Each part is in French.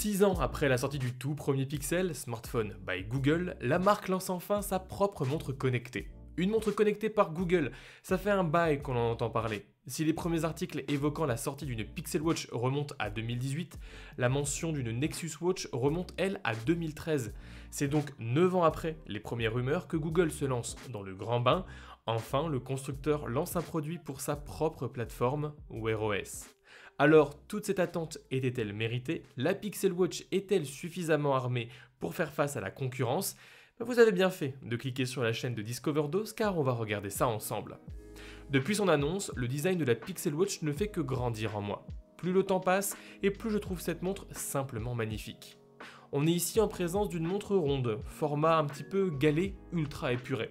6 ans après la sortie du tout premier Pixel, smartphone by Google, la marque lance enfin sa propre montre connectée. Une montre connectée par Google, ça fait un bail qu'on en entend parler. Si les premiers articles évoquant la sortie d'une Pixel Watch remontent à 2018, la mention d'une Nexus Watch remonte elle à 2013. C'est donc 9 ans après les premières rumeurs que Google se lance dans le grand bain. Enfin, le constructeur lance un produit pour sa propre plateforme, Wear OS. Alors, toute cette attente était-elle méritée? La Pixel Watch est-elle suffisamment armée pour faire face à la concurrence? Vous avez bien fait de cliquer sur la chaîne de Discover Dose car on va regarder ça ensemble. Depuis son annonce, le design de la Pixel Watch ne fait que grandir en moi. Plus le temps passe et plus je trouve cette montre simplement magnifique. On est ici en présence d'une montre ronde, format un petit peu galet, ultra épuré.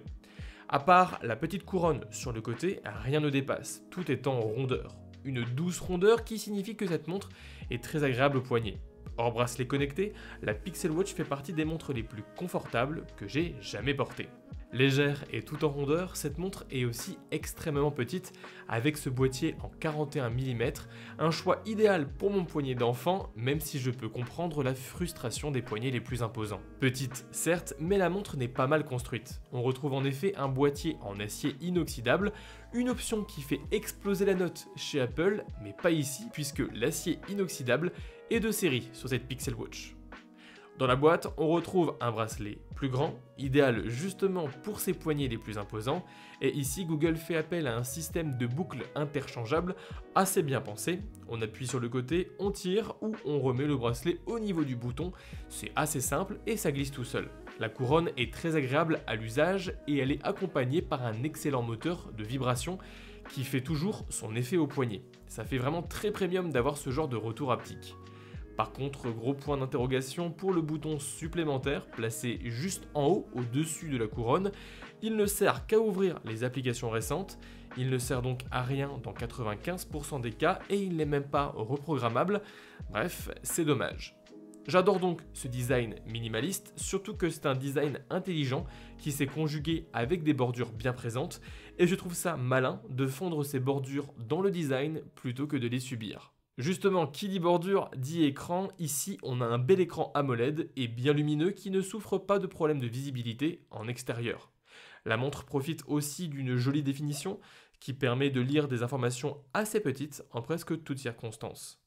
À part la petite couronne sur le côté, rien ne dépasse, tout est en rondeur. Une douce rondeur qui signifie que cette montre est très agréable au poignet. Hors bracelet connecté, la Pixel Watch fait partie des montres les plus confortables que j'ai jamais portées. Légère et tout en rondeur, cette montre est aussi extrêmement petite avec ce boîtier en 41 mm, un choix idéal pour mon poignet d'enfant, même si je peux comprendre la frustration des poignets les plus imposants. Petite certes, mais la montre n'est pas mal construite. On retrouve en effet un boîtier en acier inoxydable, une option qui fait exploser la note chez Apple, mais pas ici puisque l'acier inoxydable est de série sur cette Pixel Watch. Dans la boîte, on retrouve un bracelet plus grand, idéal justement pour ses poignets les plus imposants, et ici Google fait appel à un système de boucles interchangeables assez bien pensé. On appuie sur le côté, on tire ou on remet le bracelet au niveau du bouton, c'est assez simple et ça glisse tout seul. La couronne est très agréable à l'usage et elle est accompagnée par un excellent moteur de vibration qui fait toujours son effet au poignet. Ça fait vraiment très premium d'avoir ce genre de retour haptique. Par contre, gros point d'interrogation pour le bouton supplémentaire placé juste en haut au-dessus de la couronne. Il ne sert qu'à ouvrir les applications récentes, il ne sert donc à rien dans 95% des cas et il n'est même pas reprogrammable. Bref, c'est dommage. J'adore donc ce design minimaliste, surtout que c'est un design intelligent qui s'est conjugué avec des bordures bien présentes et je trouve ça malin de fondre ces bordures dans le design plutôt que de les subir. Justement, qui dit bordure dit écran, ici on a un bel écran AMOLED et bien lumineux qui ne souffre pas de problème de visibilité en extérieur. La montre profite aussi d'une jolie définition qui permet de lire des informations assez petites en presque toutes circonstances.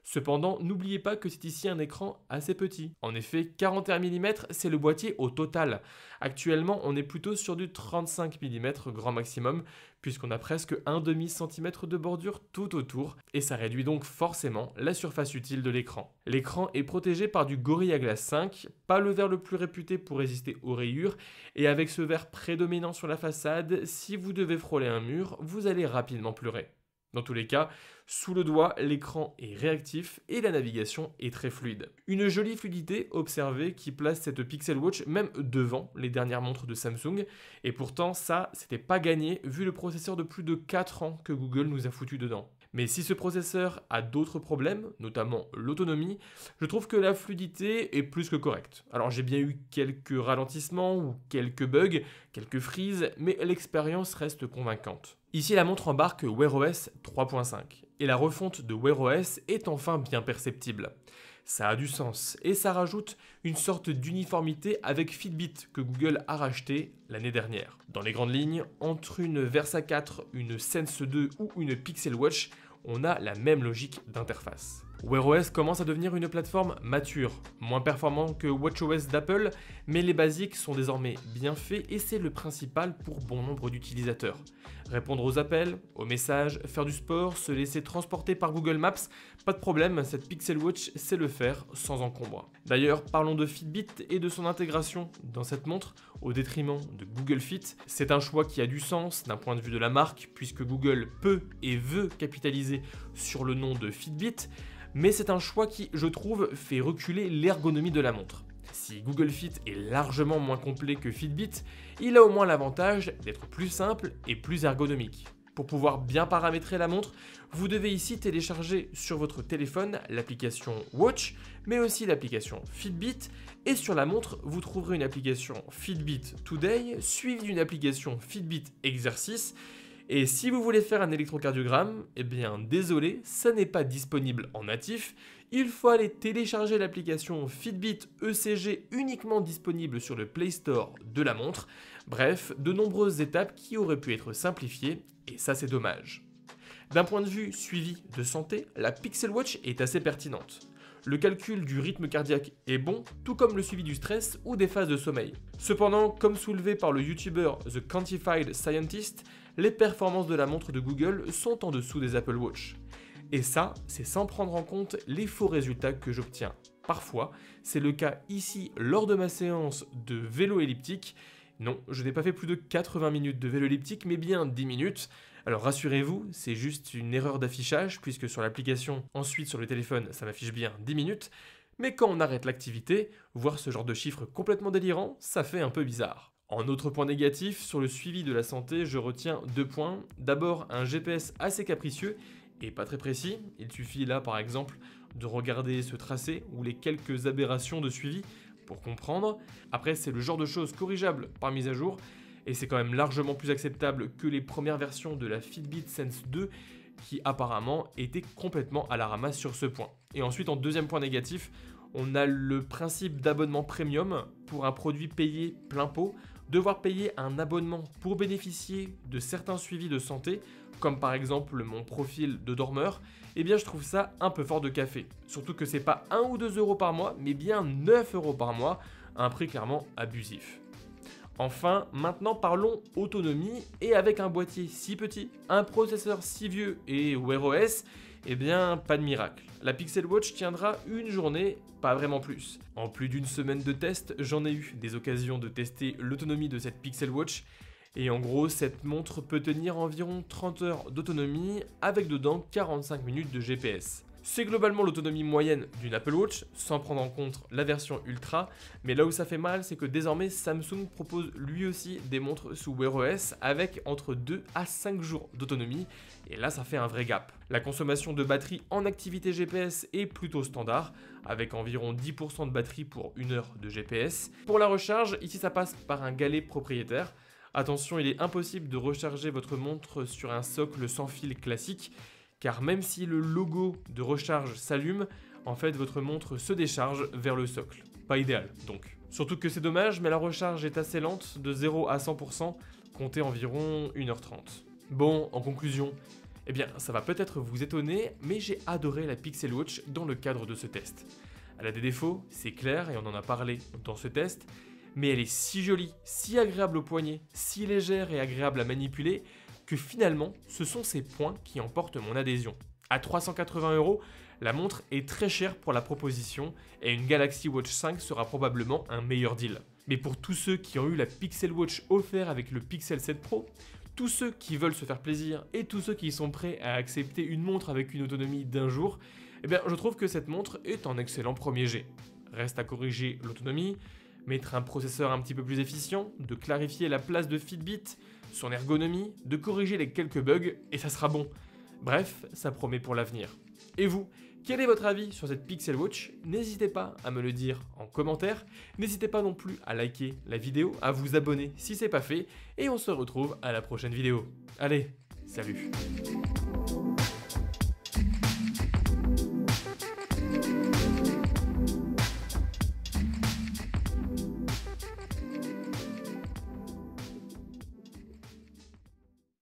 Cependant, n'oubliez pas que c'est ici un écran assez petit. En effet, 41 mm, c'est le boîtier au total. Actuellement, on est plutôt sur du 35 mm grand maximum, puisqu'on a presque un demi-centimètre de bordure tout autour, et ça réduit donc forcément la surface utile de l'écran. L'écran est protégé par du Gorilla Glass 5, pas le verre le plus réputé pour résister aux rayures, et avec ce verre prédominant sur la façade, si vous devez frôler un mur, vous allez rapidement pleurer. Dans tous les cas, sous le doigt, l'écran est réactif et la navigation est très fluide. Une jolie fluidité observée qui place cette Pixel Watch même devant les dernières montres de Samsung. Et pourtant, ça, c'était pas gagné vu le processeur de plus de 4 ans que Google nous a foutu dedans. Mais si ce processeur a d'autres problèmes, notamment l'autonomie, je trouve que la fluidité est plus que correcte. Alors j'ai bien eu quelques ralentissements ou quelques bugs, quelques freezes, mais l'expérience reste convaincante. Ici la montre embarque Wear OS 3.5 et la refonte de Wear OS est enfin bien perceptible. Ça a du sens et ça rajoute une sorte d'uniformité avec Fitbit que Google a racheté l'année dernière. Dans les grandes lignes, entre une Versa 4, une Sense 2 ou une Pixel Watch, on a la même logique d'interface. Wear OS commence à devenir une plateforme mature, moins performant que WatchOS d'Apple, mais les basiques sont désormais bien faits et c'est le principal pour bon nombre d'utilisateurs. Répondre aux appels, aux messages, faire du sport, se laisser transporter par Google Maps, pas de problème, cette Pixel Watch sait le faire sans encombre. D'ailleurs, parlons de Fitbit et de son intégration dans cette montre au détriment de Google Fit. C'est un choix qui a du sens d'un point de vue de la marque puisque Google peut et veut capitaliser sur le nom de Fitbit, mais c'est un choix qui, je trouve, fait reculer l'ergonomie de la montre. Si Google Fit est largement moins complet que Fitbit, il a au moins l'avantage d'être plus simple et plus ergonomique. Pour pouvoir bien paramétrer la montre, vous devez ici télécharger sur votre téléphone l'application Watch, mais aussi l'application Fitbit, et sur la montre, vous trouverez une application Fitbit Today, suivie d'une application Fitbit Exercice, Et si vous voulez faire un électrocardiogramme, eh bien désolé, ça n'est pas disponible en natif. Il faut aller télécharger l'application Fitbit ECG uniquement disponible sur le Play Store de la montre. Bref, de nombreuses étapes qui auraient pu être simplifiées, et ça c'est dommage. D'un point de vue suivi de santé, la Pixel Watch est assez pertinente. Le calcul du rythme cardiaque est bon, tout comme le suivi du stress ou des phases de sommeil. Cependant, comme soulevé par le YouTuber The Quantified Scientist, les performances de la montre de Google sont en dessous des Apple Watch. Et ça, c'est sans prendre en compte les faux résultats que j'obtiens. Parfois, c'est le cas ici lors de ma séance de vélo elliptique. Non, je n'ai pas fait plus de 80 minutes de vélo elliptique, mais bien 10 minutes. Alors rassurez-vous, c'est juste une erreur d'affichage, puisque sur l'application, ensuite sur le téléphone, ça m'affiche bien 10 minutes. Mais quand on arrête l'activité, voir ce genre de chiffres complètement délirants, ça fait un peu bizarre. En autre point négatif, sur le suivi de la santé, je retiens 2 points. D'abord, un GPS assez capricieux et pas très précis. Il suffit là, par exemple, de regarder ce tracé ou les quelques aberrations de suivi pour comprendre. Après, c'est le genre de choses corrigeables par mise à jour, et c'est quand même largement plus acceptable que les premières versions de la Fitbit Sense 2, qui apparemment étaient complètement à la ramasse sur ce point. Et ensuite, en deuxième point négatif, on a le principe d'abonnement premium pour un produit payé plein pot. Devoir payer un abonnement pour bénéficier de certains suivis de santé, comme par exemple mon profil de dormeur, eh bien je trouve ça un peu fort de café. Surtout que c'est pas 1 ou 2 euros par mois, mais bien 9 euros par mois, un prix clairement abusif. Enfin, maintenant parlons autonomie, et avec un boîtier si petit, un processeur si vieux et Wear OS, eh bien pas de miracle. La Pixel Watch tiendra une journée, pas vraiment plus. En plus d'une semaine de test, j'en ai eu des occasions de tester l'autonomie de cette Pixel Watch, et en gros cette montre peut tenir environ 30 heures d'autonomie avec dedans 45 minutes de GPS. C'est globalement l'autonomie moyenne d'une Apple Watch, sans prendre en compte la version Ultra, mais là où ça fait mal, c'est que désormais Samsung propose lui aussi des montres sous Wear OS avec entre 2 à 5 jours d'autonomie, et là ça fait un vrai gap. La consommation de batterie en activité GPS est plutôt standard, avec environ 10% de batterie pour 1 heure de GPS. Pour la recharge, ici ça passe par un galet propriétaire. Attention, il est impossible de recharger votre montre sur un socle sans fil classique, car même si le logo de recharge s'allume, en fait votre montre se décharge vers le socle. Pas idéal donc. Surtout que c'est dommage, mais la recharge est assez lente, de 0 à 100%, comptez environ 1h30. Bon, en conclusion, eh bien ça va peut-être vous étonner, mais j'ai adoré la Pixel Watch dans le cadre de ce test. Elle a des défauts, c'est clair, et on en a parlé dans ce test, mais elle est si jolie, si agréable au poignet, si légère et agréable à manipuler, que finalement, ce sont ces points qui emportent mon adhésion. À 380 €, la montre est très chère pour la proposition, et une Galaxy Watch 5 sera probablement un meilleur deal. Mais pour tous ceux qui ont eu la Pixel Watch offerte avec le Pixel 7 Pro, tous ceux qui veulent se faire plaisir et tous ceux qui sont prêts à accepter une montre avec une autonomie d'1 jour, eh bien je trouve que cette montre est un excellent premier jet. Reste à corriger l'autonomie, mettre un processeur un petit peu plus efficient, de clarifier la place de Fitbit, son ergonomie, de corriger les quelques bugs, et ça sera bon. Bref, ça promet pour l'avenir. Et vous, quel est votre avis sur cette Pixel Watch? N'hésitez pas à me le dire en commentaire, n'hésitez pas non plus à liker la vidéo, à vous abonner si c'est pas fait, et on se retrouve à la prochaine vidéo. Allez, salut!